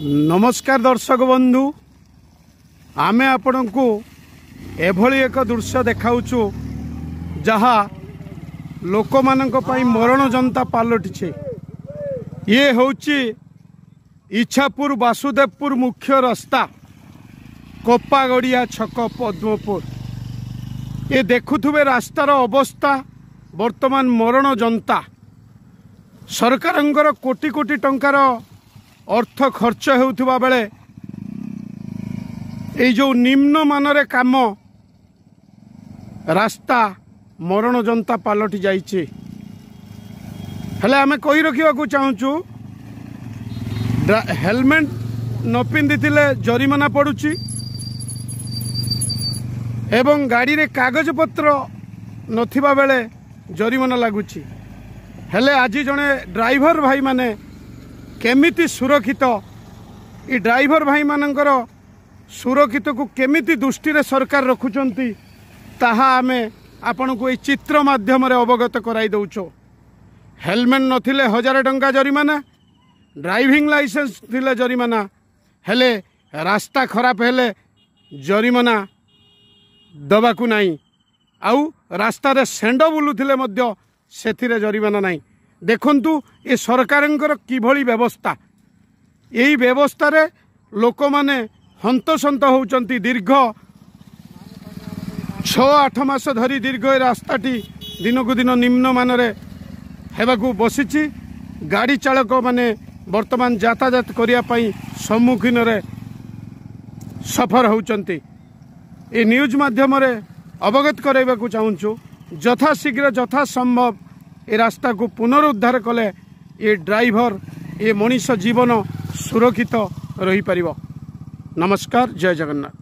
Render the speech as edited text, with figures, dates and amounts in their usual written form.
नमस्कार दर्शक बंधु, आमे आपण को एभली एक दृश्य देखाऊचु जहा लोक मानक पई मरण जनता पालटिछे। ये होची इच्छापुर वासुदेवपुर मुख्य रास्ता कोपागड़िया छक पद्मपुर। ये देखुथुबे रास्तार अवस्था वर्तमान मरण जनता। सरकारंकर कोटी कोटी टंकार अर्थ खर्च होउथुबा बेले ए जो निम्न मानरे काम रास्ता मरण जनता पालटि जाइछे। हेले आमे कहि रखिबा को चाहूचु, हेलमेट न पिंधिथिले जरिमाना पड़ुची एवं गाड़ी रे कागज पत्र नथिबा बेले जरिमाना लागुची। हेले आज जने ड्राइवर भाई माने केमिति सुरक्षित, ये ड्राइवर भाई मानकर सुरक्षित को केमिति दृष्टि रे सरकार रखुचंती ताहा आमे आपण को ए चित्र माध्यम रे अवगत कराई दउछो। हेलमेट नथिले 1000 टंका जरिमाना, ड्राइविंग लाइसेंस थिले जरिमाना, हेले रास्ता खराब हेले जरिमाना दबाकू नाही। आउ रास्ता रे सेंड बुलुथिले मध्य सेथिरे जरिमाना नाही। देखंतु ए सरकारंकर किभली व्यवस्था। यही व्यवस्था रे लोक माने हंतसंत होउचंती। दीर्घ 6-8 मास धरी दीर्घ रास्ताटी दिनकू दिन निम्न मानरे हेबाकू बसिछि। गाड़ी चालक माने वर्तमान यातायात करिया पई सम्मुखीन रे सफर होउचंती। ए न्यूज माध्यम रे अवगत कराइबाकू चाहूछु, यथा शीघ्र यथा संभव ए रास्ता को पुनरुद्धार कले ये ड्राइवर ये मनीष जीवन सुरक्षित रही पारिबो। नमस्कार, जय जगन्नाथ।